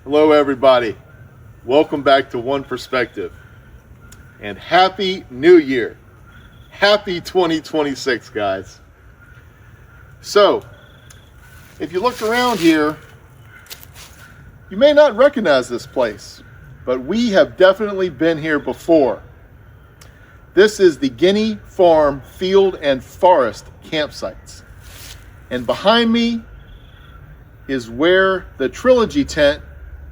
Hello everybody, welcome back to One Perspective, and Happy New Year. Happy 2026, guys. So, if you look around here, you may not recognize this place, but we have definitely been here before. This is the Guinea Farm Field and Forest campsites. And behind me is where the Trilogy tent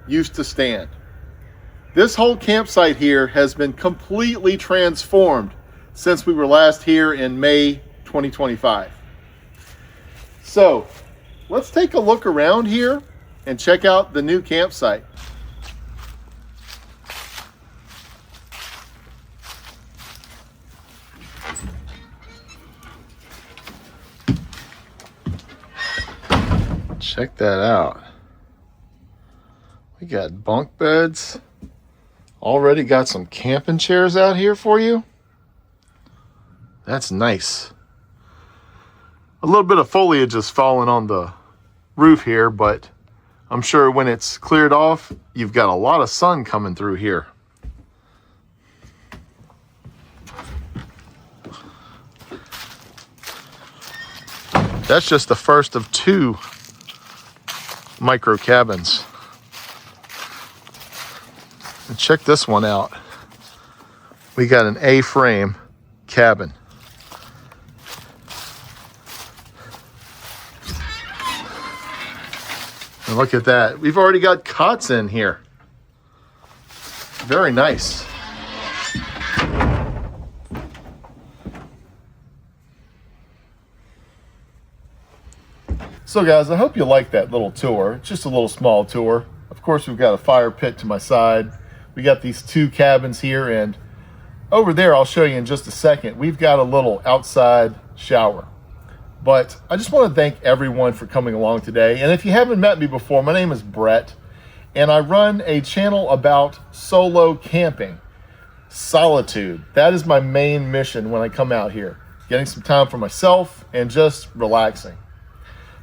used to stand. This whole campsite here has been completely transformed since we were last here in May 2025. So let's take a look around here and check out the new campsite. Check that out. We got bunk beds. Already got some camping chairs out here for you. That's nice. A little bit of foliage is falling on the roof here, but I'm sure when it's cleared off, you've got a lot of sun coming through here. That's just the first of two micro cabins. And check this one out. We got an A-frame cabin. And look at that. We've already got cots in here. Very nice. So guys, I hope you like that little tour. It's just a little small tour. Of course, we've got a fire pit to my side. We got these two cabins here, and over there, I'll show you in just a second, we've got a little outside shower. But I just want to thank everyone for coming along today. And if you haven't met me before, my name is Brett, and I run a channel about solo camping, Solitude. That is my main mission when I come out here, getting some time for myself and just relaxing.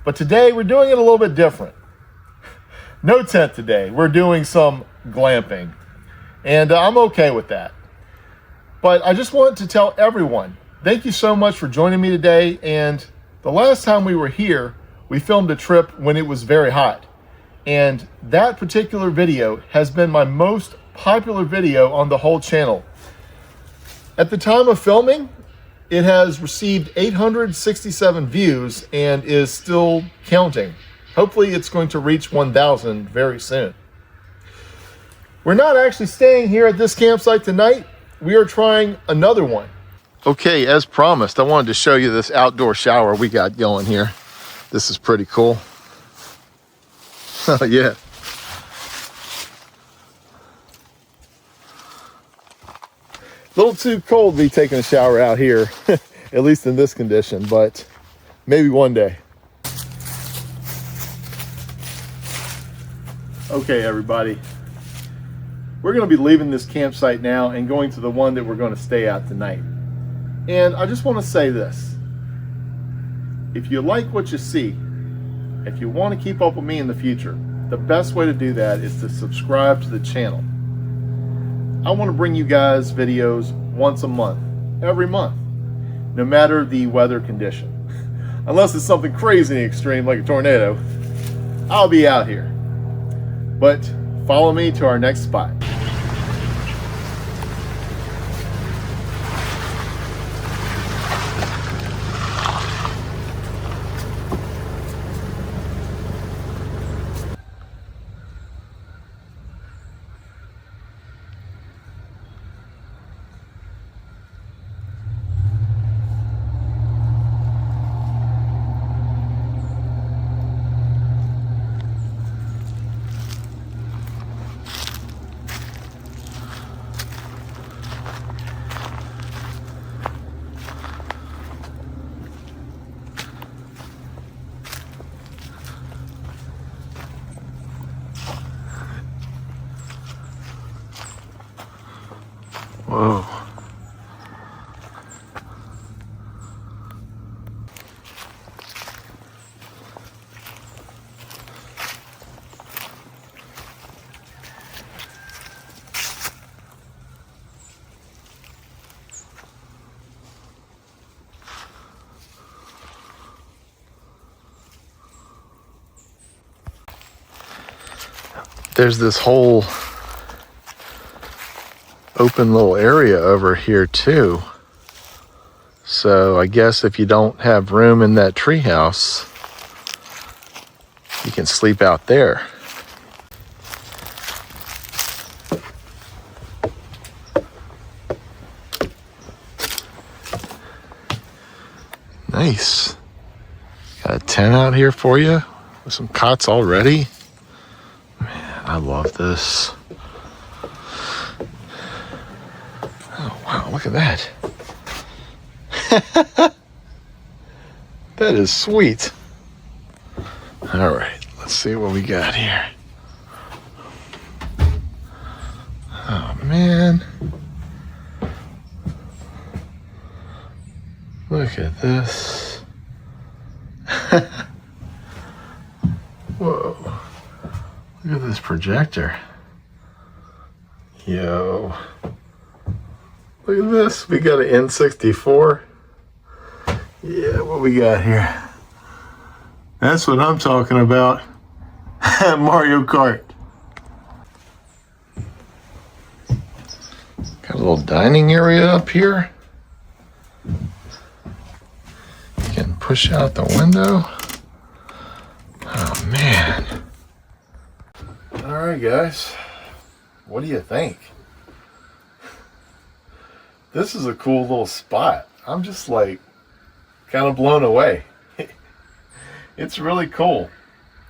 But today we're doing it a little bit different. No tent today. We're doing some glamping, and I'm okay with that. But I just want to tell everyone, thank you so much for joining me today. And the last time we were here, we filmed a trip when it was very hot. And that particular video has been my most popular video on the whole channel. At the time of filming, it has received 867 views and is still counting. Hopefully it's going to reach 1,000 very soon. We're not actually staying here at this campsite tonight. We are trying another one. Okay, as promised, I wanted to show you this outdoor shower we got going here. This is pretty cool. Oh yeah. A little too cold to be taking a shower out here, at least in this condition, but maybe one day. Okay, everybody. We're going to be leaving this campsite now and going to the one that we're going to stay at tonight. And I just want to say this. If you like what you see, if you want to keep up with me in the future, the best way to do that is to subscribe to the channel. I want to bring you guys videos once a month, every month, no matter the weather condition. Unless it's something crazy and extreme like a tornado, I'll be out here. But follow me to our next spot. Whoa. there's this whole open little area over here too. So I guess if you don't have room in that treehouse, you can sleep out there. Nice. Got a tent out here for you with some cots already. Man, I love this. Oh, wow, look at that. That is sweet. All right, let's see what we got here. Oh, man. Look at this. Whoa. Look at this projector. Yo. Look at this. We got an N64. Yeah, what we got here? That's what I'm talking about. Mario Kart. Got a little dining area up here. You can push out the window. Oh, man. All right, guys. What do you think? This is a cool little spot. I'm just like kind of blown away. It's really cool.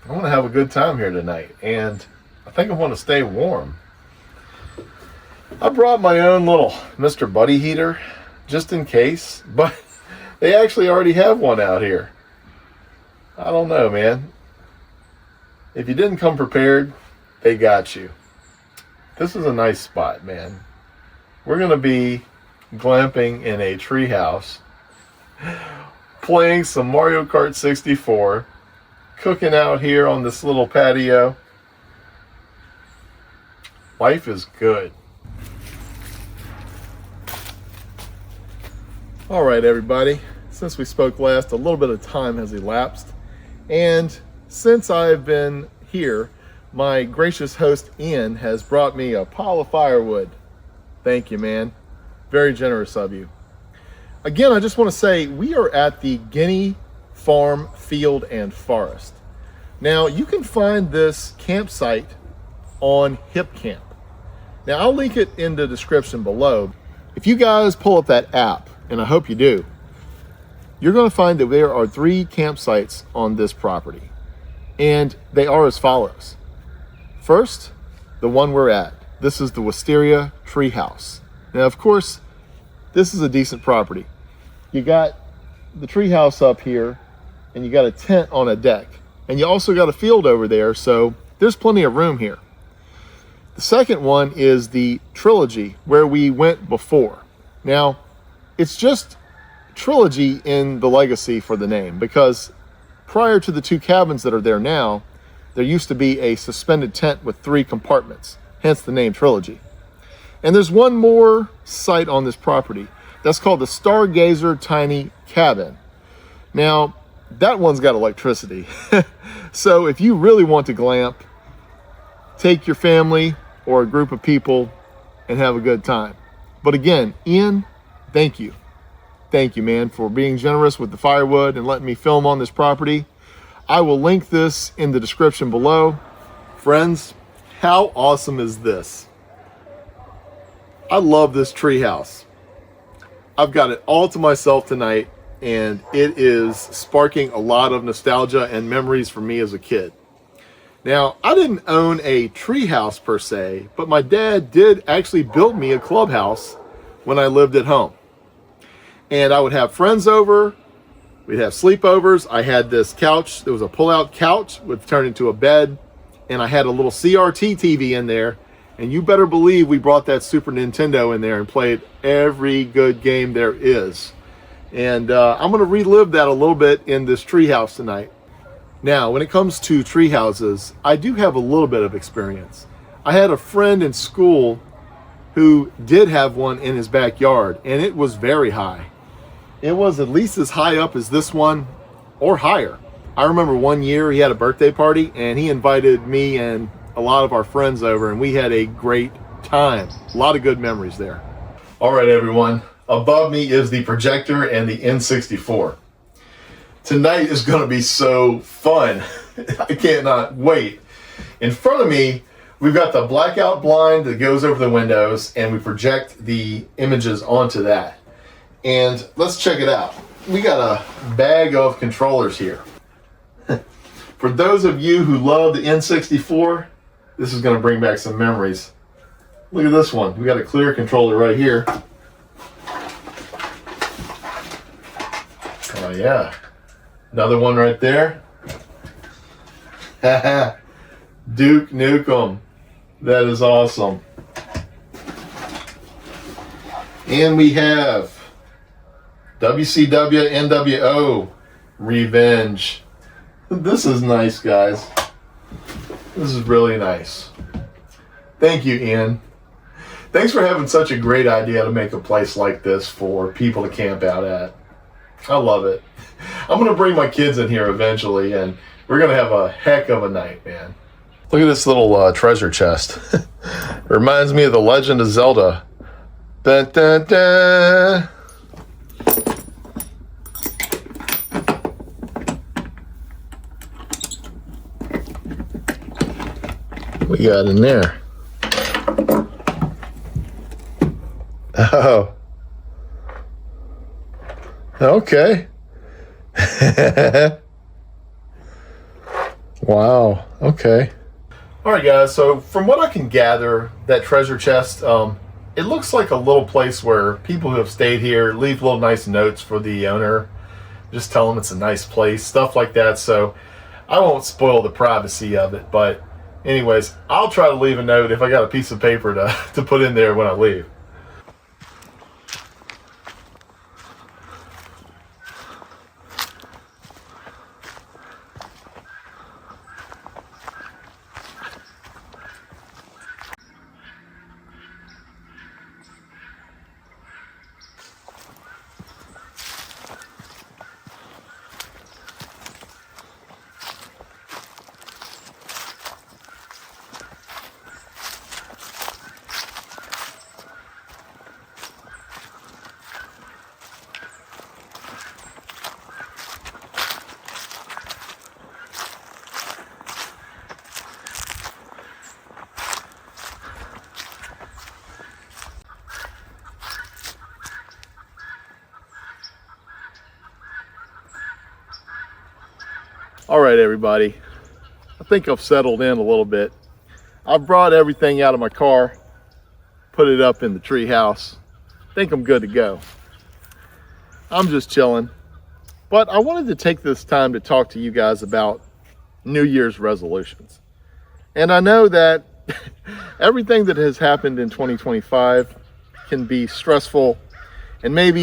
I want to have a good time here tonight, and I think I want to stay warm. I brought my own little Mr. Buddy heater just in case, but they actually already have one out here. I don't know, man. If you didn't come prepared, they got you. This is a nice spot, man. We're going to be glamping in a treehouse, playing some Mario Kart 64, cooking out here on this little patio. Life is good. All right, everybody. Since we spoke last, a little bit of time has elapsed. And since I've been here, my gracious host, Ian, has brought me a pile of firewood. Thank you, man. Very generous of you. Again, I just want to say we are at the Guinea Farm Field and Forest. Now, you can find this campsite on HIPCAMP. Now, I'll link it in the description below. If you guys pull up that app, and I hope you do, you're going to find that there are 3 campsites on this property. And they are as follows. First, the one we're at. This is the Wisteria Treehouse. Now, of course, this is a decent property. You got the treehouse up here, and you got a tent on a deck. And you also got a field over there, so there's plenty of room here. The second one is the Trilogy, where we went before. Now, it's just Trilogy in the legacy for the name, because prior to the 2 cabins that are there now, there used to be a suspended tent with 3 compartments, hence the name Trilogy. And there's one more site on this property. That's called the Stargazer Tiny Cabin. Now, that one's got electricity. So if you really want to glamp, take your family or a group of people and have a good time. But again, Ian, thank you. Thank you, man, for being generous with the firewood and letting me film on this property. I will link this in the description below. Friends, how awesome is this? I love this treehouse. I've got it all to myself tonight, and it is sparking a lot of nostalgia and memories for me as a kid. Now, I didn't own a treehouse per se, but my dad did actually build me a clubhouse when I lived at home. And I would have friends over, we'd have sleepovers. I had this couch, there was a pull-out couch, would turn into a bed, and I had a little CRT TV in there. And you better believe we brought that Super Nintendo in there and played every good game there is. And I'm going to relive that a little bit in this treehouse tonight. Now, when it comes to treehouses, I do have a little bit of experience. I had a friend in school who did have one in his backyard, and it was very high. It was at least as high up as this one, or higher. I remember one year he had a birthday party, and he invited me and a lot of our friends over, and we had a great time. A lot of good memories there. All right, everyone. Above me is the projector and the N64. Tonight is going to be so fun. I cannot wait. In front of me, we've got the blackout blind that goes over the windows, and we project the images onto that. And let's check it out. We got a bag of controllers here. For those of you who love the N64, this is going to bring back some memories. Look at this one. We got a clear controller right here. Oh yeah. Another one right there. Duke Nukem. That is awesome. And we have WCW NWO Revenge. This is nice, guys. This is really nice. Thank you, Ian. Thanks for having such a great idea to make a place like this for people to camp out at. I love it. I'm going to bring my kids in here eventually, and we're going to have a heck of a night, man. Look at this little treasure chest. Reminds me of The Legend of Zelda. Dun, dun, dun. What we got in there? Oh. Okay. Wow. Okay. All right, guys. So from what I can gather, that treasure chest, it looks like a little place where people who have stayed here leave little nice notes for the owner. Just tell them it's a nice place, stuff like that. So I won't spoil the privacy of it. But anyways, I'll try to leave a note if I got a piece of paper to put in there when I leave. All right, everybody. I think I've settled in a little bit. I've brought everything out of my car, put it up in the treehouse. I think I'm good to go. I'm just chilling. But I wanted to take this time to talk to you guys about New Year's resolutions. And I know that everything that has happened in 2025 can be stressful, and maybe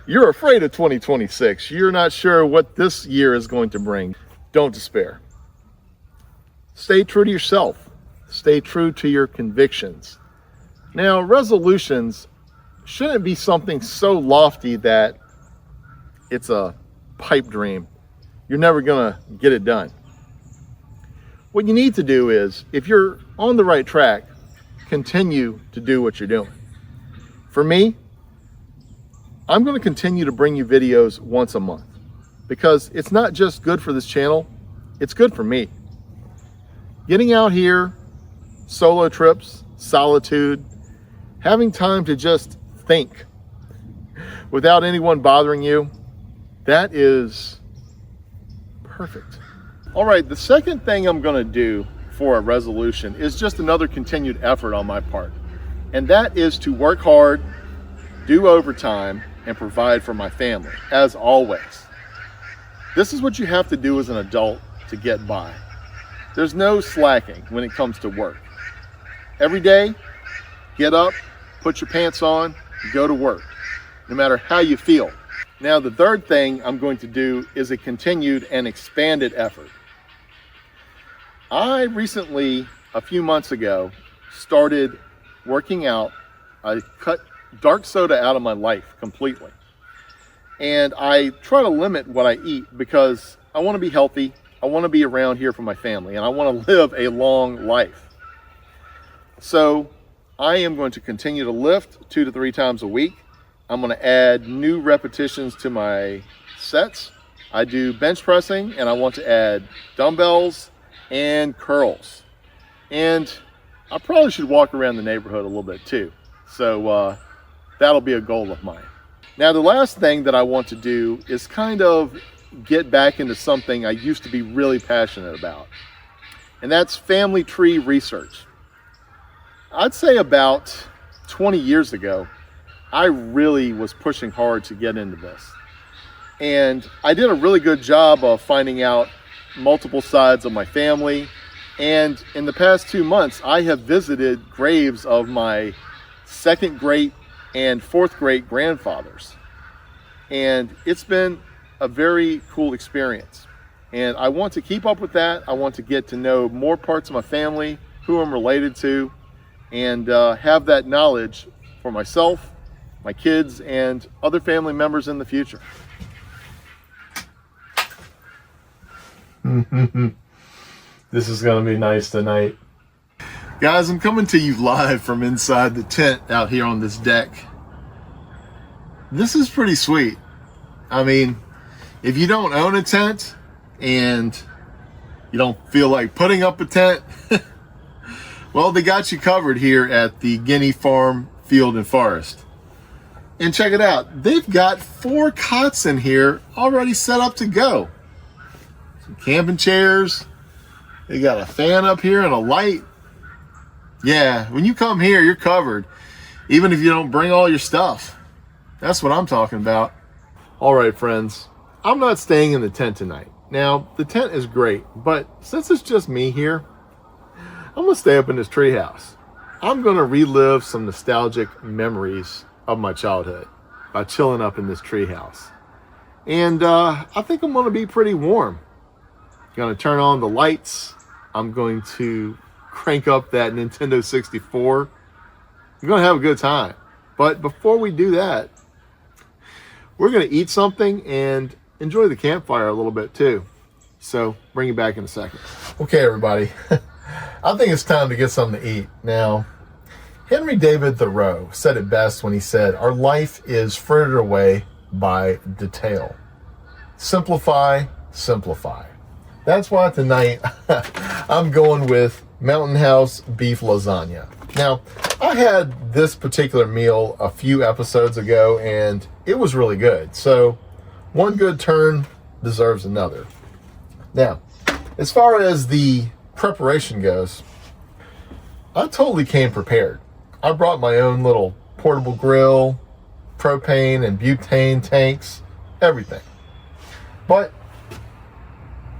you're afraid of 2026. You're not sure what this year is going to bring. Don't despair. Stay true to yourself. Stay true to your convictions. Now, resolutions shouldn't be something so lofty that it's a pipe dream. You're never gonna get it done. What you need to do is, if you're on the right track, continue to do what you're doing. For me, I'm going to continue to bring you videos once a month because it's not just good for this channel, it's good for me. Getting out here, solo trips, solitude, having time to just think without anyone bothering you, that is perfect. All right, the second thing I'm going to do for a resolution is just another continued effort on my part. And that is to work hard, do overtime, and provide for my family, as always. This is what you have to do as an adult to get by. There's no slacking when it comes to work. Every day, get up, put your pants on, go to work, no matter how you feel. Now, the third thing I'm going to do is a continued and expanded effort. I recently, a few months ago, started working out. I cut dark soda out of my life completely. And I try to limit what I eat because I want to be healthy. I want to be around here for my family, and I want to live a long life. So I am going to continue to lift 2 to 3 times a week. I'm going to add new repetitions to my sets. I do bench pressing, and I want to add dumbbells and curls. And I probably should walk around the neighborhood a little bit too. So that'll be a goal of mine. Now, the last thing that I want to do is kind of get back into something I used to be really passionate about. And that's family tree research. I'd say about 20 years ago, I really was pushing hard to get into this. And I did a really good job of finding out multiple sides of my family. And in the past 2 months, I have visited graves of my 2nd great and 4th great grandfathers. And it's been a very cool experience. And I want to keep up with that. I want to get to know more parts of my family, who I'm related to, and have that knowledge for myself, my kids, and other family members in the future. This is going to be nice tonight. Guys, I'm coming to you live from inside the tent out here on this deck. This is pretty sweet. I mean, if you don't own a tent and you don't feel like putting up a tent, well, they got you covered here at the Guinea Farm Field and Forest. And check it out. They've got 4 cots in here already set up to go. Some camping chairs. They got a fan up here and a light. Yeah, when you come here, you're covered, even if you don't bring all your stuff. That's what I'm talking about. All right, friends, I'm not staying in the tent tonight. Now, the tent is great, but since it's just me here, I'm gonna stay up in this treehouse. I'm gonna relive some nostalgic memories of my childhood by chilling up in this treehouse. And I think I'm gonna be pretty warm. Gonna turn on the lights. I'm going to crank up that Nintendo 64. I'm gonna have a good time. But before we do that, we're gonna eat something and enjoy the campfire a little bit too. So bring you back in a second. Okay, everybody. I think it's time to get something to eat. Now, Henry David Thoreau said it best when he said, "Our life is frittered away by detail. Simplify, simplify." That's why tonight I'm going with Mountain House beef lasagna. Now, I had this particular meal a few episodes ago and it was really good. So one good turn deserves another. Now, as far as the preparation goes, I totally came prepared. I brought my own little portable grill, propane and butane tanks, everything. But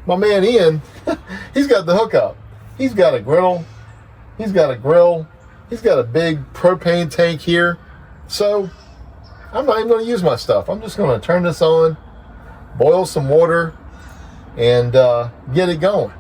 my man Ian, he's got the hookup. He's got a griddle, he's got a grill, he's got a big propane tank here. So I'm not even going to use my stuff. I'm just going to turn this on, boil some water, and get it going.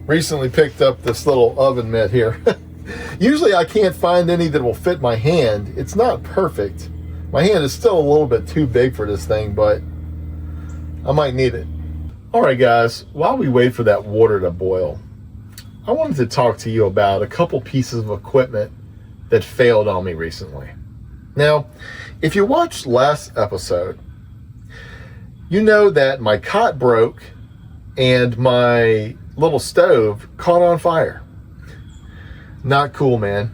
Recently picked up this little oven mitt here. Usually I can't find any that will fit my hand. It's not perfect. My hand is still a little bit too big for this thing, but I might need it. All right, guys, while we wait for that water to boil, I wanted to talk to you about a couple pieces of equipment that failed on me recently. Now, if you watched last episode, you know that my cot broke and my little stove caught on fire. Not cool, man.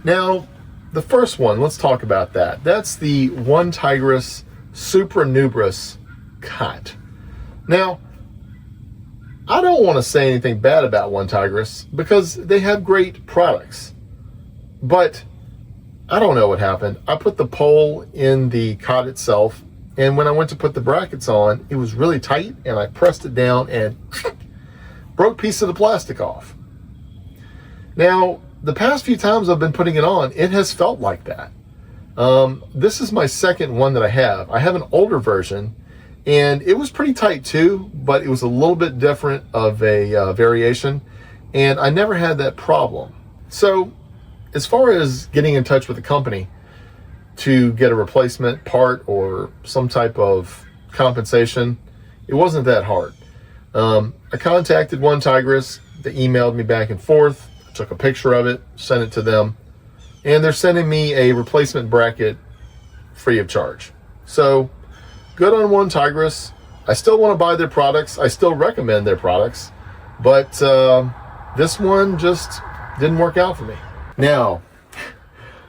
Now, the first one, let's talk about that. That's the One Tigris Supra Nubris cot. Now, I don't want to say anything bad about One Tigris because they have great products. But I don't know what happened. I put the pole in the cot itself, and when I went to put the brackets on, it was really tight, and I pressed it down and broke a piece of the plastic off. Now, the past few times I've been putting it on, it has felt like that. This is my second one that I have. I have an older version, and it was pretty tight too, but it was a little bit different of a variation. and I never had that problem. So as far as getting in touch with the company to get a replacement part or some type of compensation, it wasn't that hard. I contacted One Tigress. They emailed me back and forth, took a picture of it, sent it to them, and they're sending me a replacement bracket free of charge. So good on One Tigress. I still want to buy their products. I still recommend their products, but this one just didn't work out for me. Now,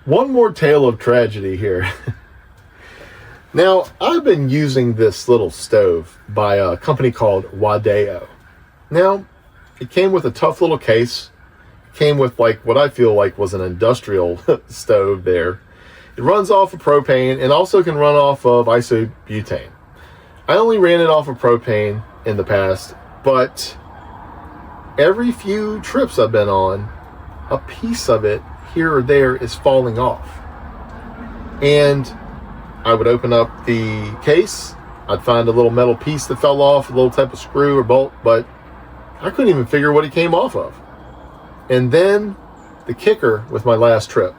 one more tale of tragedy here. Now, I've been using this little stove by a company called Wadeo. Now, it came with a tough little case. It came with like what I feel like was an industrial stove there. It runs off of propane and also can run off of isobutane. I only ran it off of propane in the past, but every few trips I've been on, a piece of it here or there is falling off. And I would open up the case, I'd find a little metal piece that fell off, a little type of screw or bolt, but I couldn't even figure what it came off of. And then the kicker with my last trip,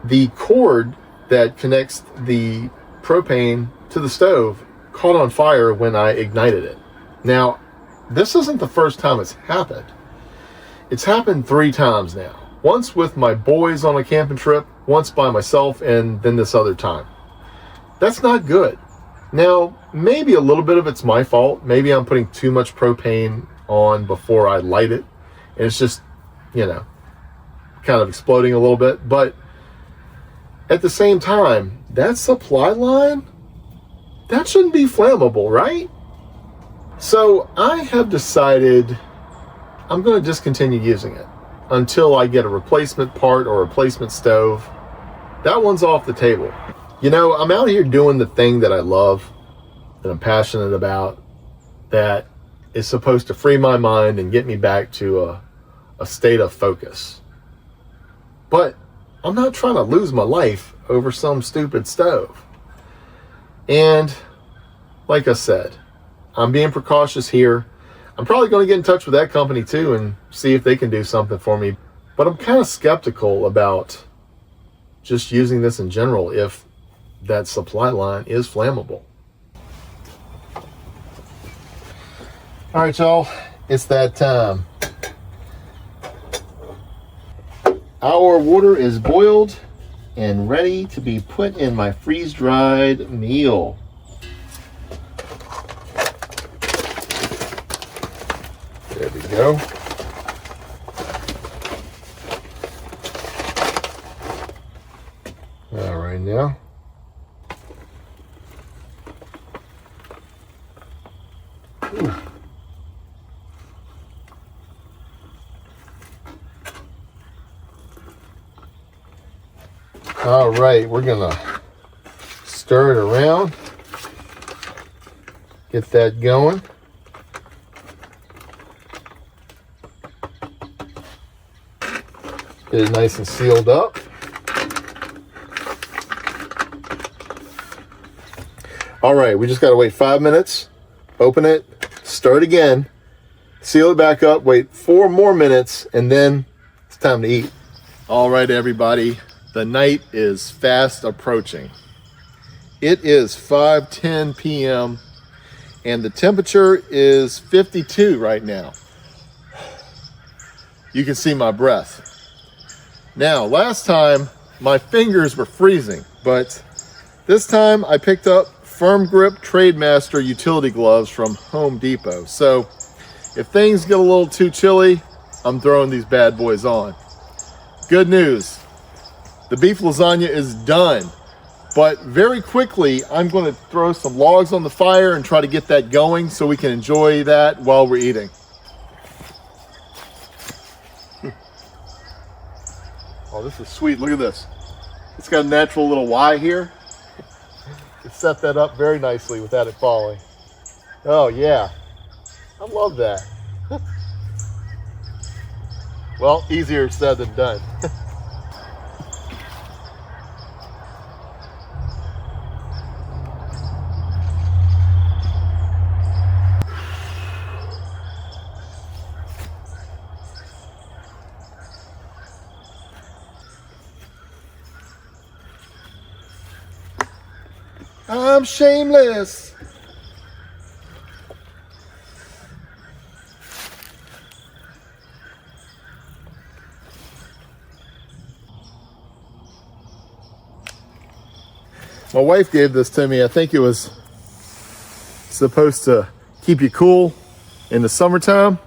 the cord that connects the propane to the stove caught on fire when I ignited it. Now, this isn't the first time it's happened. It's happened 3 times now. Once with my boys on a camping trip, once by myself, and then this other time. That's not good. Now, maybe a little bit of it's my fault. Maybe I'm putting too much propane on before I light it, and it's just, you know, kind of exploding a little bit. But at the same time, that supply line, that shouldn't be flammable, right? So I have decided I'm going to discontinue using it until I get a replacement part or replacement stove. That one's off the table. You know, I'm out here doing the thing that I love, that I'm passionate about, that is supposed to free my mind and get me back to a state of focus. But I'm not trying to lose my life over some stupid stove. And like I said, I'm being precautious here. I'm probably going to get in touch with that company too and see if they can do something for me. But I'm kind of skeptical about just using this in general if that supply line is flammable. All right, y'all, it's that time. Our water is boiled and ready to be put in my freeze-dried meal. There we go. All right, now. Ooh. All right, we're gonna stir it around, get that going. Get it nice and sealed up. All right, we just gotta wait 5 minutes, open it, stir it again, seal it back up, wait 4 more minutes, and then it's time to eat. All right, everybody. The night is fast approaching. It is 5:10 p.m. and the temperature is 52 right now. You can see my breath. Now, last time my fingers were freezing, but this time I picked up Firm Grip Trademaster utility gloves from Home Depot. So if things get a little too chilly, I'm throwing these bad boys on. Good news. The beef lasagna is done, but very quickly I'm going to throw some logs on the fire and try to get that going so we can enjoy that while we're eating. Oh, this is sweet. Look at this. It's got a natural little Y here. It set that up very nicely without it falling. Oh yeah, I love that. Well, easier said than done. I'm shameless. My wife gave this to me. I think it was supposed to keep you cool in the summertime,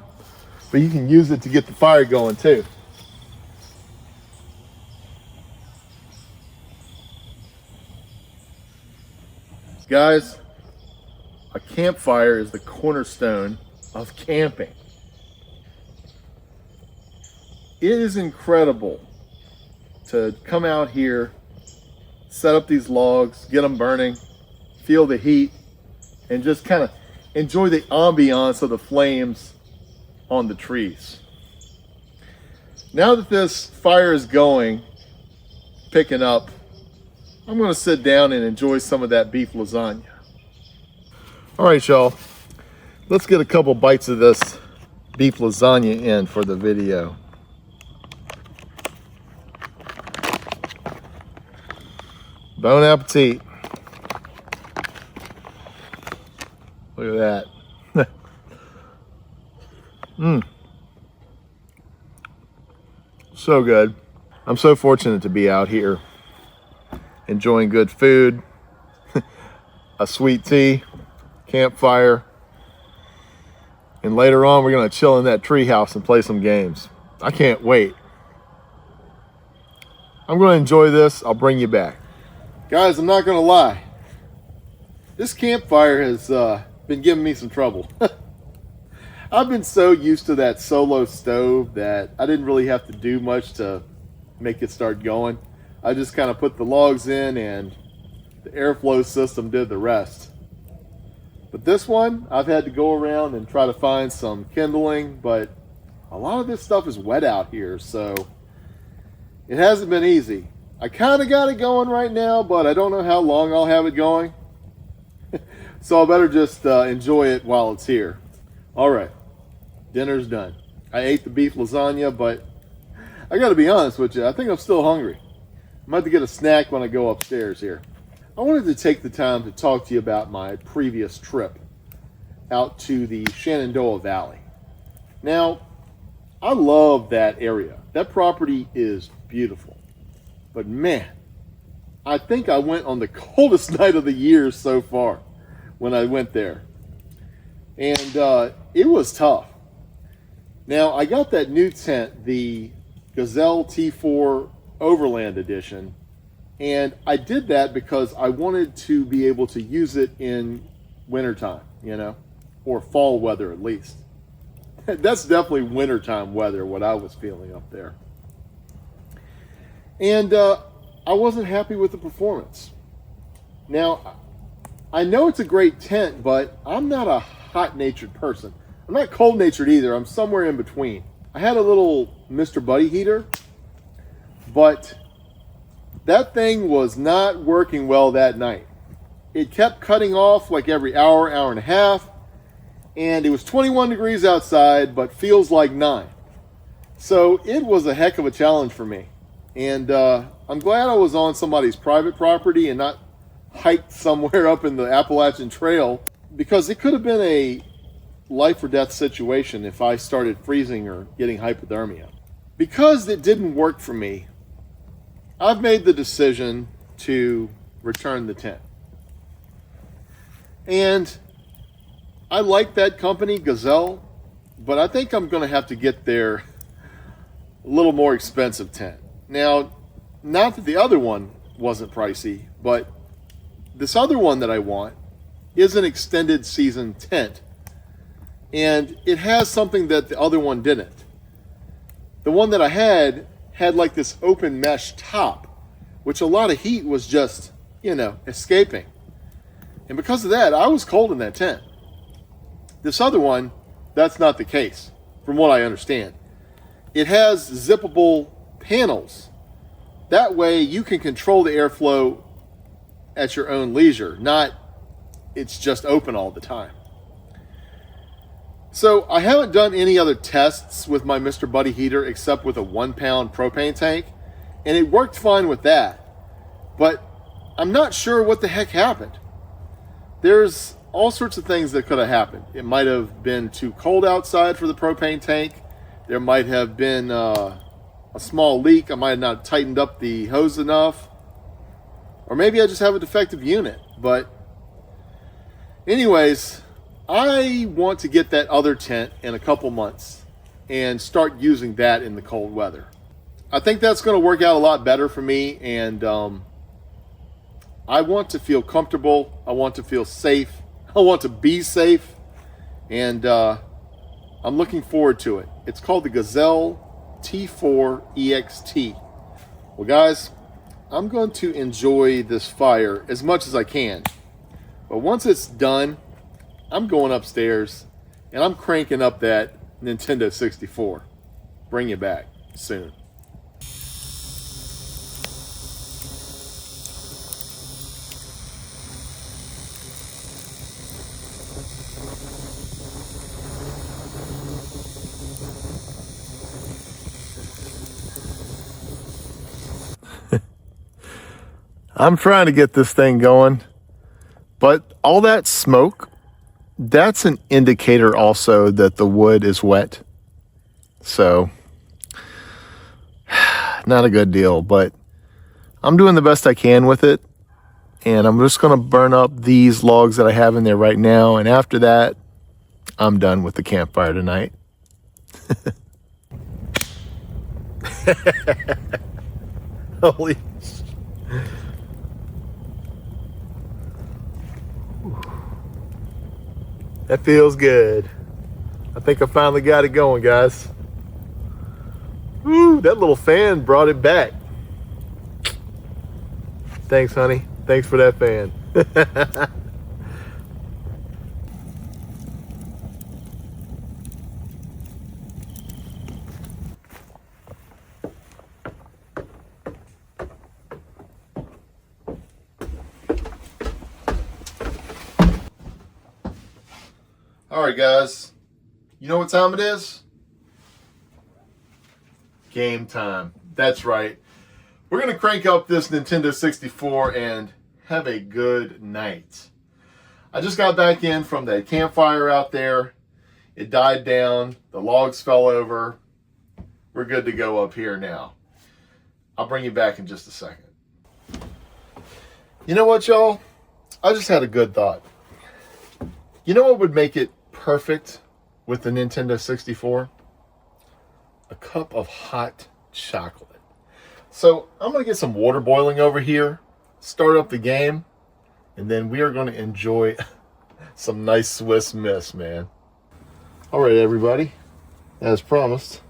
but you can use it to get the fire going too. Guys, a campfire is the cornerstone of camping. It is incredible to come out here, set up these logs, get them burning, feel the heat, and just kind of enjoy the ambiance of the flames on the trees. Now that this fire is going, picking up, I'm going to sit down and enjoy some of that beef lasagna. All right, y'all, let's get a couple bites of this beef lasagna in for the video. Bon appetit. Look at that. So good. I'm so fortunate to be out here enjoying good food, a sweet tea, campfire, and later on we're going to chill in that treehouse and play some games. I can't wait. I'm going to enjoy this. I'll bring you back. Guys, I'm not going to lie. This campfire has been giving me some trouble. I've been so used to that solo stove that I didn't really have to do much to make it start going. I just kind of put the logs in and the airflow system did the rest. But this one, I've had to go around and try to find some kindling, but a lot of this stuff is wet out here, so it hasn't been easy. I kind of got it going right now, but I don't know how long I'll have it going. So I better just enjoy it while it's here. All right, dinner's done. I ate the beef lasagna, but I got to be honest with you, I think I'm still hungry. I'm about to get a snack when I go upstairs here. I wanted to take the time to talk to you about my previous trip out to the Shenandoah Valley. Now, I love that area. That property is beautiful. But man, I think I went on the coldest night of the year so far when I went there. And it was tough. Now, I got that new tent, the Gazelle T4 Overland Edition, and I did that because I wanted to be able to use it in wintertime, you know, or fall weather at least. That's definitely wintertime weather, what I was feeling up there. And I wasn't happy with the performance. Now, I know it's a great tent, but I'm not a hot-natured person. I'm not cold-natured either. I'm somewhere in between. I had a little Mr. Buddy heater, but that thing was not working well that night. It kept cutting off like every hour, hour and a half, and it was 21 degrees outside, but feels like 9. So it was a heck of a challenge for me. And I'm glad I was on somebody's private property and not hiked somewhere up in the Appalachian Trail, because it could have been a life or death situation if I started freezing or getting hypothermia. Because it didn't work for me, I've made the decision to return the tent. And I like that company, Gazelle, but I think I'm going to have to get their a little more expensive tent. Now, not that the other one wasn't pricey, but this other one that I want is an extended season tent. And it has something that the other one didn't. The one that I had like this open mesh top, which a lot of heat was just, you know, escaping. And because of that, I was cold in that tent. This other one, that's not the case, from what I understand. It has zippable panels. That way you can control the airflow at your own leisure, not it's just open all the time. So I haven't done any other tests with my Mr. Buddy heater except with a 1-pound propane tank, and it worked fine with that. But I'm not sure what the heck happened. there's all sorts of things that could have happened. It might have been too cold outside for the propane tank. There might have been a small leak. I might have not tightened up the hose enough. Or maybe I just have a defective unit. But anyways, I want to get that other tent in a couple months and start using that in the cold weather. I think that's going to work out a lot better for me, and I want to feel comfortable. I want to feel safe. I want to be safe, and I'm looking forward to it. It's called the Gazelle T4 EXT. Well, guys, I'm going to enjoy this fire as much as I can. But once it's done, I'm going upstairs, and I'm cranking up that Nintendo 64. Bring you back soon. I'm trying to get this thing going, but all that smoke, that's an indicator also that the wood is wet. So, not a good deal, but I'm doing the best I can with it. And I'm just going to burn up these logs that I have in there right now. And after that, I'm done with the campfire tonight. Holy. That feels good. I think I finally got it going, guys. Woo, that little fan brought it back. Thanks, honey. Thanks for that fan. All right, guys. You know what time it is? Game time. That's right. We're going to crank up this Nintendo 64 and have a good night. I just got back in from that campfire out there. It died down. The logs fell over. We're good to go up here now. I'll bring you back in just a second. You know what, y'all? I just had a good thought. You know what would make it perfect with the Nintendo 64? A cup of hot chocolate. So I'm going to get some water boiling over here, start up the game, and then we are going to enjoy some nice Swiss Miss, man. All right, everybody. As promised,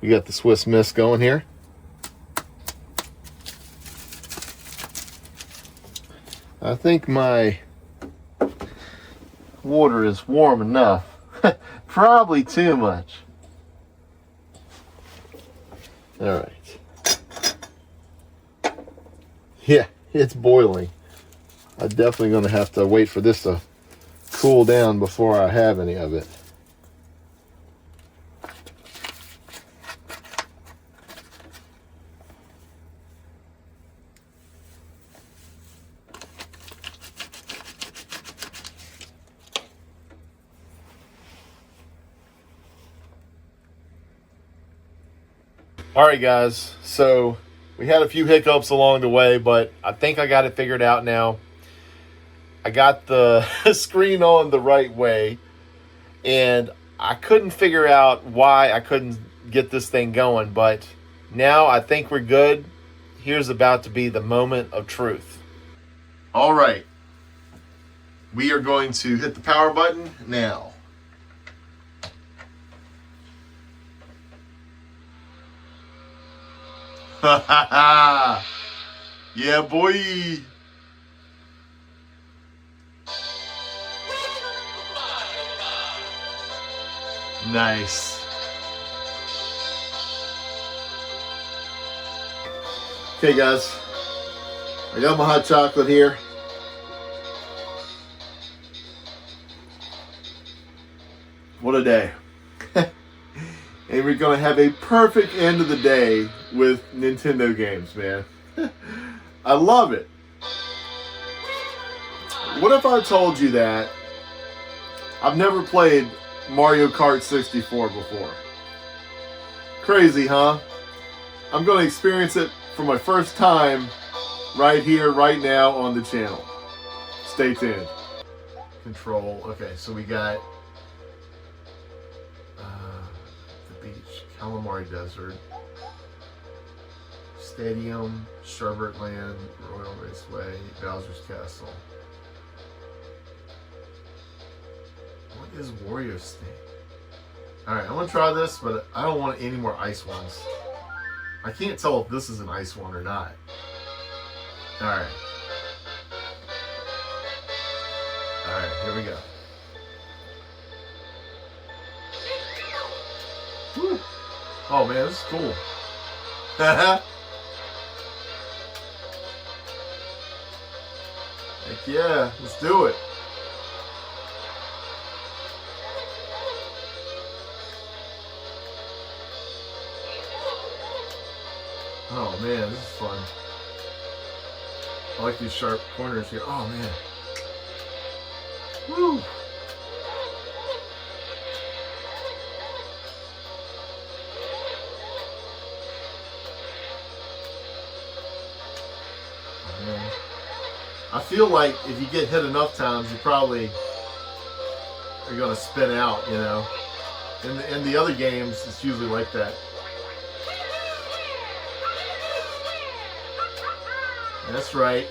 we got the Swiss Miss going here. I think my water is warm enough. Probably too much. All right. Yeah, it's boiling. I'm definitely going to have to wait for this to cool down before I have any of it. All right, guys, so we had a few hiccups along the way, but I think I got it figured out now. I got the screen on the right way, and I couldn't figure out why I couldn't get this thing going, but now I think we're good. Here's about to be the moment of truth. All right. We are going to hit the power button now. Yeah, boy. Nice. Okay, guys. I got my hot chocolate here. What a day. And we're going to have a perfect end of the day with Nintendo games, man. I love it. What if I told you that I've never played Mario Kart 64 before? Crazy, huh? I'm going to experience it for my first time right here, right now on the channel. Stay tuned. Control. Okay, so we got the beach, Calamari Desert, Stadium, Sherbert Land, Royal Raceway, Bowser's Castle. What is Wario State? Alright, I'm going to try this, but I don't want any more ice ones. I can't tell if this is an ice one or not. Alright. Alright, here we go. Woo. Oh man, this is cool. Heck yeah, let's do it. Oh man, this is fun. I like these sharp corners here. Oh man. Woo! Oh, man. I feel like if you get hit enough times, you probably are gonna spin out, you know. In the other games, it's usually like that. That's right.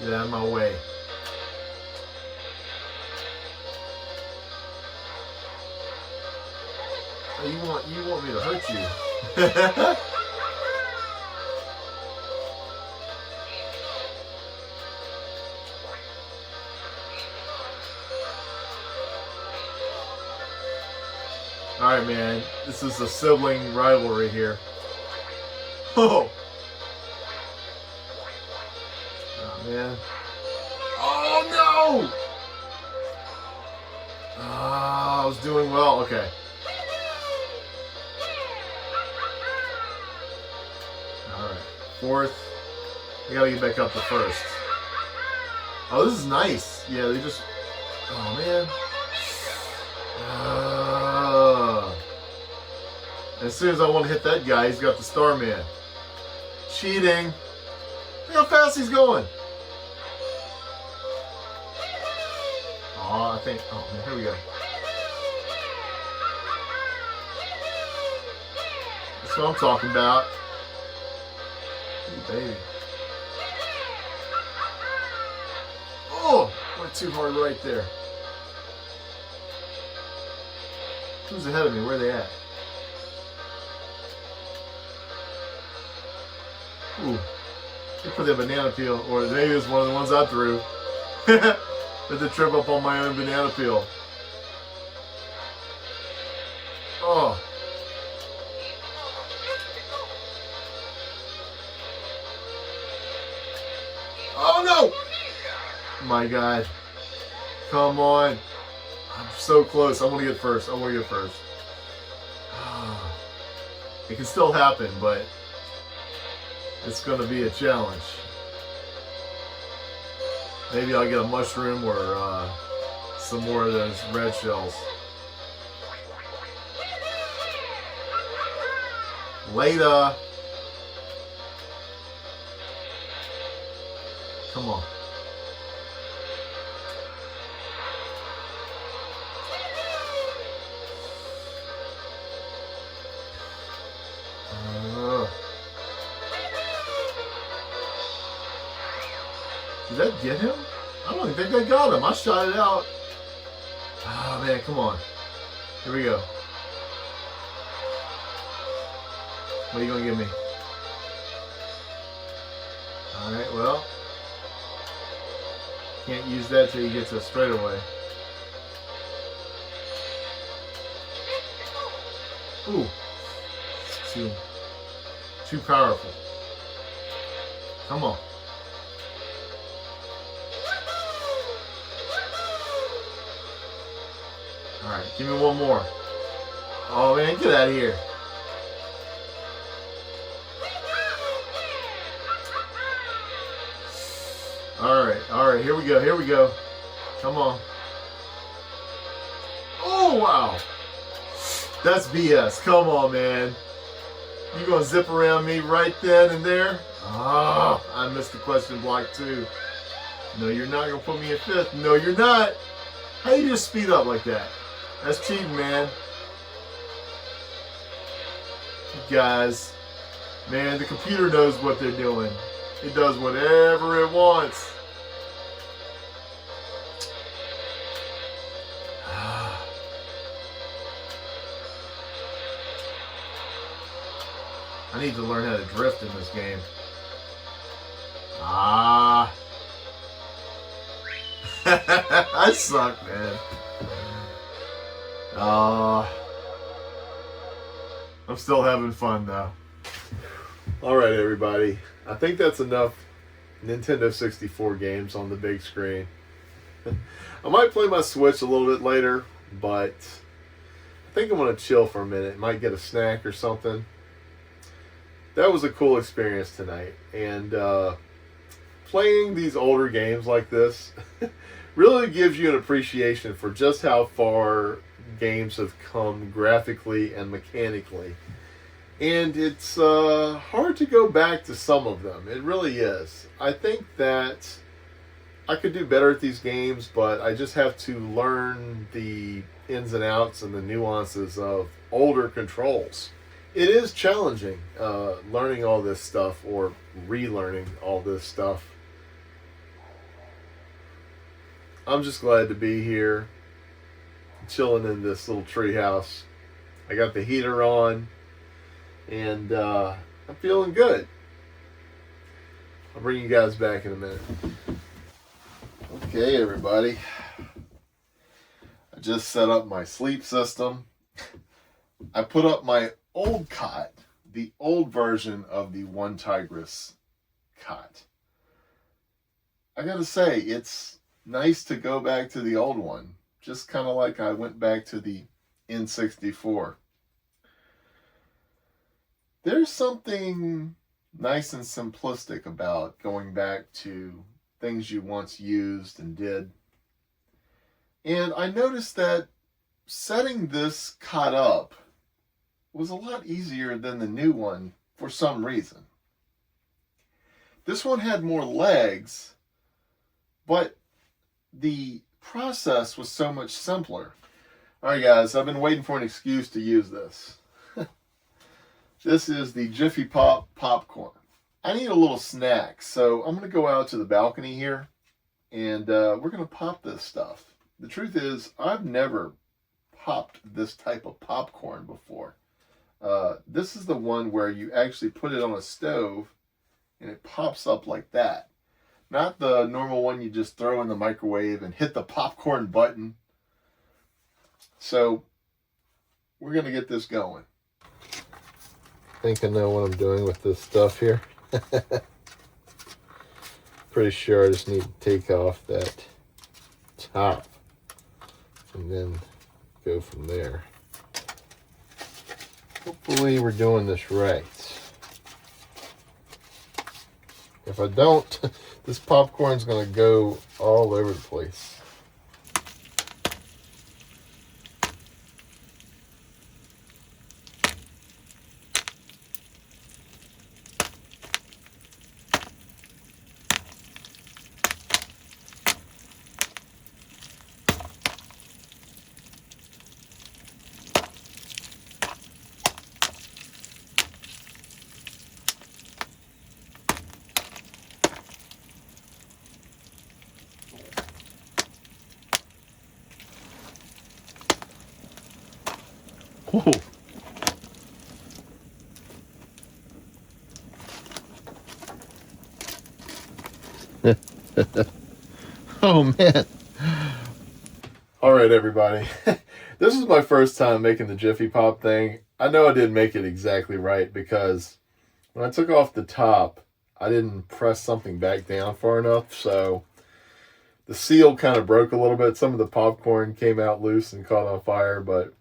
Get out of my way. Oh, you want me to hurt you? All right, man. This is a sibling rivalry here. Oh. Man. Oh no! I was doing well. Okay. Alright. Fourth. I gotta get back up to first. Oh, this is nice. Yeah, they just. Oh man. As soon as I want to hit that guy, he's got the Starman. Cheating. Look how fast he's going. Oh, I think. Oh, man, here we go. That's what I'm talking about. Ooh, baby. Oh, went too hard right there. Who's ahead of me? Where are they at? Ooh. They put that banana peel, or maybe it was one of the ones I threw. With the trip up on my own banana peel. Oh. Oh no! My God. Come on. I'm so close. I want to get first. I want to get first. It can still happen, but it's going to be a challenge. Maybe I'll get a mushroom or some more of those red shells. Later. Come on. Did that get him? I don't think I got him. I shot it out. Oh man, come on. Here we go. What are you gonna give me? Alright, well. Can't use that till you get to a straightaway. Ooh. Too powerful. Come on. Alright, give me one more. Oh man, get out of here. Alright, right, here we go. Here we go. Come on. Oh, wow. That's BS. Come on, man. You gonna zip around me right then and there? Ah, I missed the question block too. No, you're not gonna put me in fifth. No, you're not. How you just speed up like that? That's cheating, man. You guys, man, the computer knows what they're doing. It does whatever it wants. I need to learn how to drift in this game. Ah. I suck, man. I'm still having fun, though. All right, everybody. I think that's enough Nintendo 64 games on the big screen. I might play my Switch a little bit later, but I think I'm going to chill for a minute. Might get a snack or something. That was a cool experience tonight. And playing these older games like this really gives you an appreciation for just how far games have come graphically and mechanically. And it's hard to go back to some of them. It really is. I think that I could do better at these games, but I just have to learn the ins and outs and the nuances of older controls. It is challenging learning all this stuff or relearning all this stuff. I'm just glad to be here, chilling in this little treehouse. I got the heater on, and I'm feeling good. I'll bring you guys back in a minute. Okay, everybody. I just set up my sleep system. I put up my old cot, the old version of the One Tigress cot. I gotta say, it's nice to go back to the old one, just kind of like I went back to the N64. There's something nice and simplistic about going back to things you once used and did. And I noticed that setting this cot up was a lot easier than the new one for some reason. This one had more legs, but the process was so much simpler. All right, guys, I've been waiting for an excuse to use this. This is the Jiffy Pop popcorn. I need a little snack, so I'm going to go out to the balcony here, and we're going to pop this stuff. The truth is, I've never popped this type of popcorn before. This is the one where you actually put it on a stove, and it pops up like that. Not the normal one you just throw in the microwave and hit the popcorn button. So, we're going to get this going. I think I know what I'm doing with this stuff here. Pretty sure I just need to take off that top and then go from there. Hopefully we're doing this right. If I don't, this popcorn's going to go all over the place. Whoa. Oh man. All right, everybody. This is my first time making the Jiffy Pop thing. I know I didn't make it exactly right because when I took off the top, I didn't press something back down far enough, so the seal kind of broke a little bit. Some of the popcorn came out loose and caught on fire, but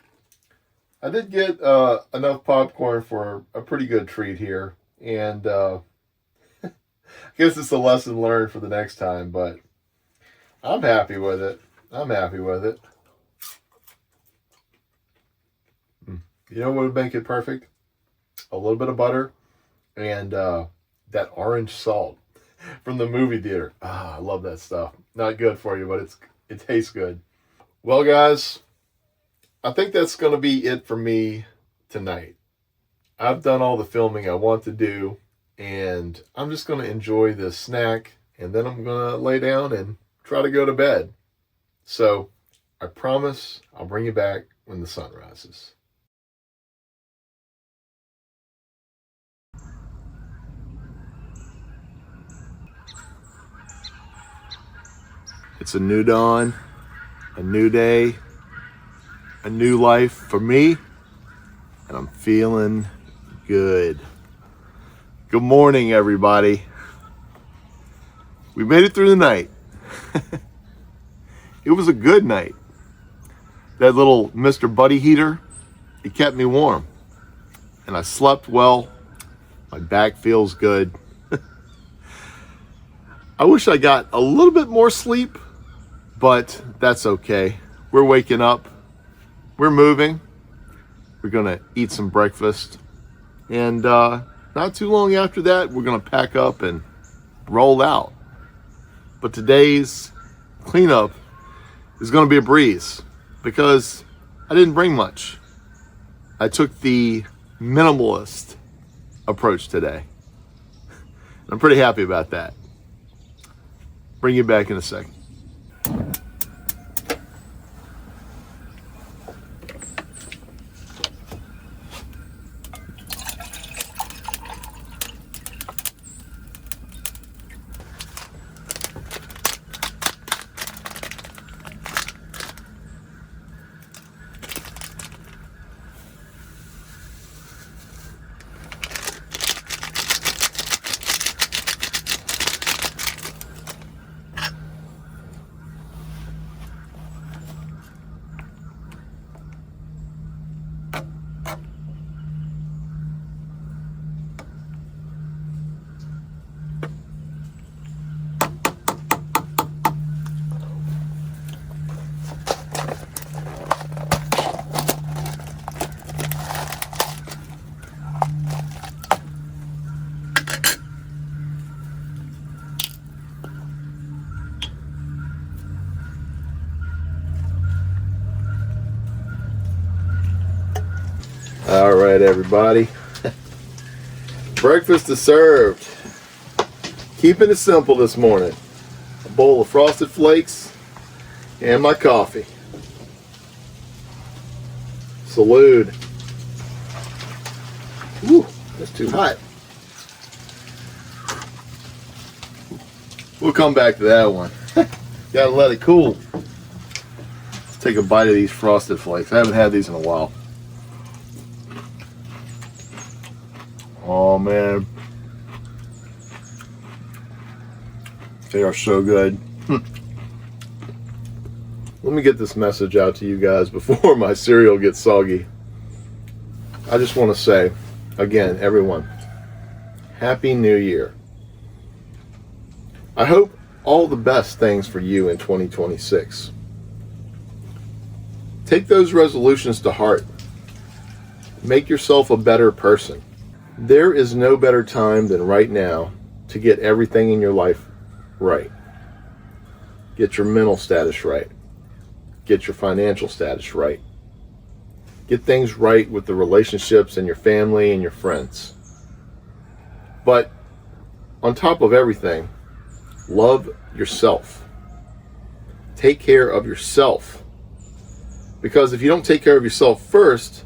I did get enough popcorn for a pretty good treat here. And I guess it's a lesson learned for the next time, but I'm happy with it. I'm happy with it. You know what would make it perfect? A little bit of butter and that orange salt from the movie theater. I love that stuff. Not good for you, but it tastes good. Well, guys, I think that's going to be it for me tonight. I've done all the filming I want to do, and I'm just going to enjoy this snack, and then I'm going to lay down and try to go to bed. So I promise I'll bring you back when the sun rises. It's a new dawn, a new day, a new life for me, and I'm feeling good. Good morning, everybody. We made it through the night. It was a good night. That little Mr. Buddy heater, it kept me warm, and I slept well. My back feels good. I wish I got a little bit more sleep, but that's okay. We're waking up. We're moving. We're going to eat some breakfast. And not too long after that, we're going to pack up and roll out. But today's cleanup is going to be a breeze because I didn't bring much. I took the minimalist approach today. I'm pretty happy about that. Bring you back in a second. All right, everybody. Breakfast is served. Keeping it simple this morning. A bowl of Frosted Flakes and my coffee. Salute. Woo, that's too hot. We'll come back to that one. Gotta let it cool. Let's take a bite of these Frosted Flakes. I haven't had these in a while. Oh man, they are so good. Let me get this message out to you guys before my cereal gets soggy. I just want to say, again, everyone, Happy New Year. I hope all the best things for you in 2026. Take those resolutions to heart. Make yourself a better person. There is no better time than right now to get everything in your life right. Get your mental status right. Get your financial status right. Get things right with the relationships and your family and your friends. But on top of everything, love yourself. Take care of yourself. Because if you don't take care of yourself first,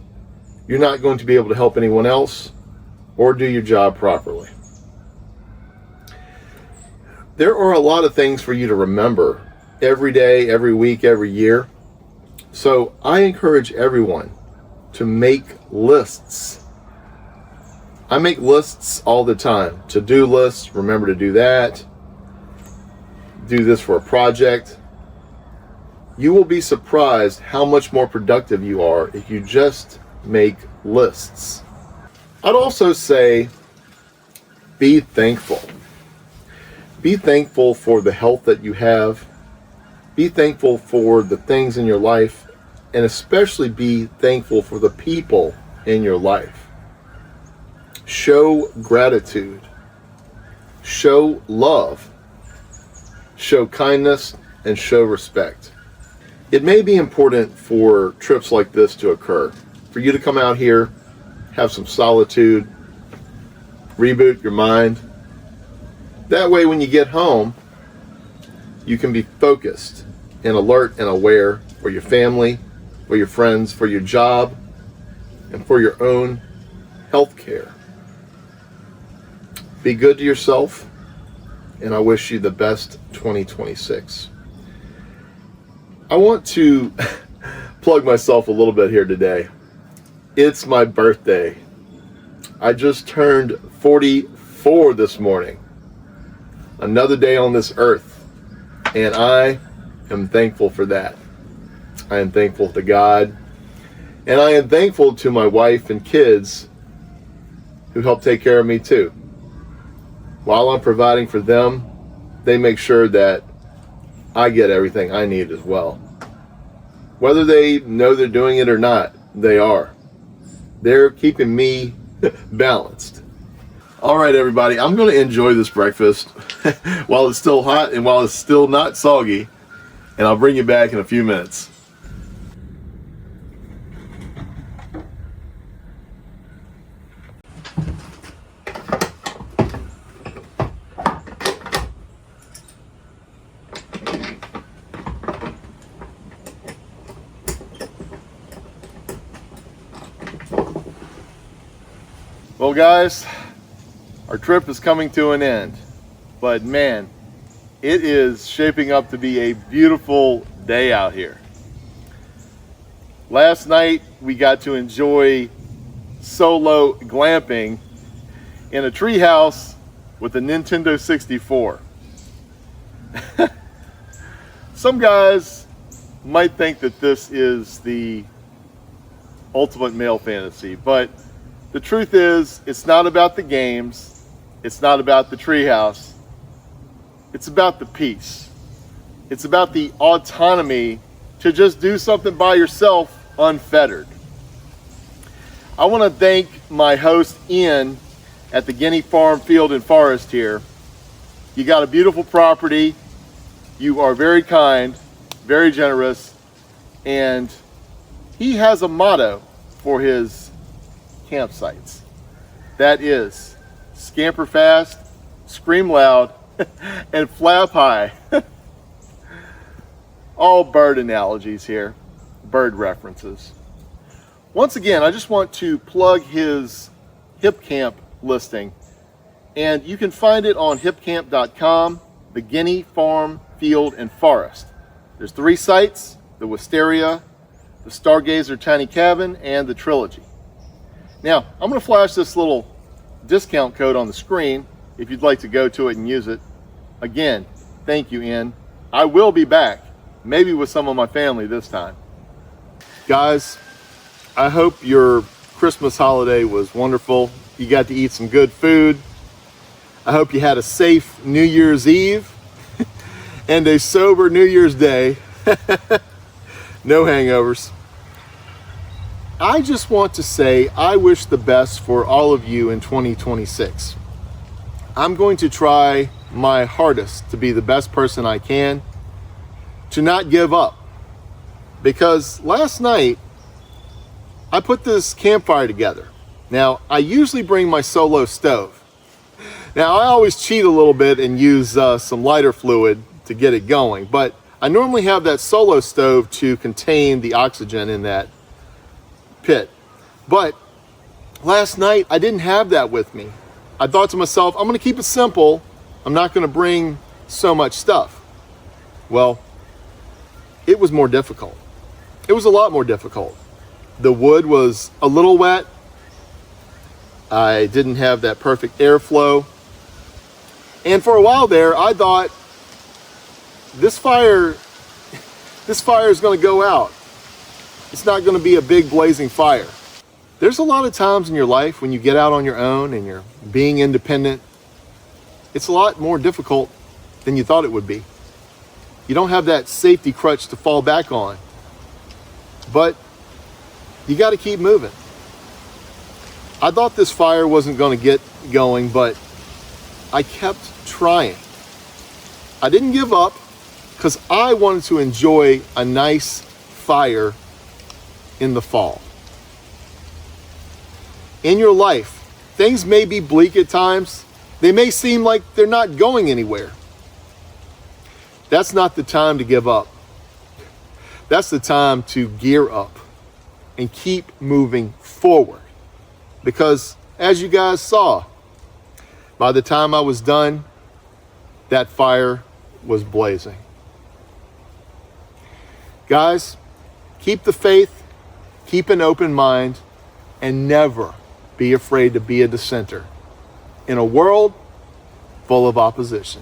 you're not going to be able to help anyone else or do your job properly. There are a lot of things for you to remember every day, every week, every year. So I encourage everyone to make lists. I make lists all the time. To-do lists, remember to do that. Do this for a project. You will be surprised how much more productive you are if you just make lists. I'd also say be thankful. Be thankful for the health that you have. Be thankful for the things in your life, and especially be thankful for the people in your life. Show gratitude. Show love. Show kindness and show respect. It may be important for trips like this to occur, for you to come out here, have some solitude, reboot your mind. That way when you get home, you can be focused and alert and aware for your family, for your friends, for your job, and for your own health care. Be good to yourself, and I wish you the best 2026. I want to plug myself a little bit here today. It's my birthday. I just turned 44 this morning. Another day on this earth, and I am thankful for that. I am thankful to God, and I am thankful to my wife and kids who help take care of me too. While I'm providing for them, they make sure that I get everything I need as well. Whether they know they're doing it or not, they are. They're keeping me balanced. All right, everybody, I'm going to enjoy this breakfast while it's still hot and while it's still not soggy, and I'll bring you back in a few minutes. Well, guys, our trip is coming to an end, but man, it is shaping up to be a beautiful day out here. Last night, we got to enjoy solo glamping in a treehouse with a Nintendo 64. Some guys might think that this is the ultimate male fantasy, but the truth is, it's not about the games, it's not about the treehouse, it's about the peace. It's about the autonomy to just do something by yourself unfettered. I want to thank my host Ian at the Guinea Farm Field and Forest here. You got a beautiful property, you are very kind, very generous, and he has a motto for his campsites. That is, scamper fast, scream loud, and flap high. All bird analogies here, bird references. Once again, I just want to plug his HIPCAMP listing, and you can find it on HIPCAMP.com, the Guinea Farm Field and Forest. There's 3 sites, the Wisteria, the Stargazer Tiny Cabin, and the Trilogy. Now, I'm going to flash this little discount code on the screen if you'd like to go to it and use it. Again, thank you, Ian. I will be back, maybe with some of my family this time. Guys, I hope your Christmas holiday was wonderful. You got to eat some good food. I hope you had a safe New Year's Eve and a sober New Year's Day. No hangovers. I just want to say I wish the best for all of you in 2026. I'm going to try my hardest to be the best person I can, to not give up. Because last night, I put this campfire together. Now, I usually bring my solo stove. Now, I always cheat a little bit and use some lighter fluid to get it going, but I normally have that solo stove to contain the oxygen in that pit. But last night I didn't have that with me. I thought to myself, I'm going to keep it simple. I'm not going to bring so much stuff. Well, it was more difficult. It was a lot more difficult. The wood was a little wet. I didn't have that perfect airflow. And for a while there, I thought this fire is going to go out. It's not going to be a big blazing fire. There's a lot of times in your life when you get out on your own and you're being independent, it's a lot more difficult than you thought it would be. You don't have that safety crutch to fall back on. But you got to keep moving. I thought this fire wasn't going to get going, but I kept trying. I didn't give up because I wanted to enjoy a nice fire in the fall. In your life, things may be bleak at times. They may seem like they're not going anywhere. That's not the time to give up. That's the time to gear up and keep moving forward. Because as you guys saw, by the time I was done, that fire was blazing. Guys, keep the faith, keep an open mind, and never be afraid to be a dissenter in a world full of opposition.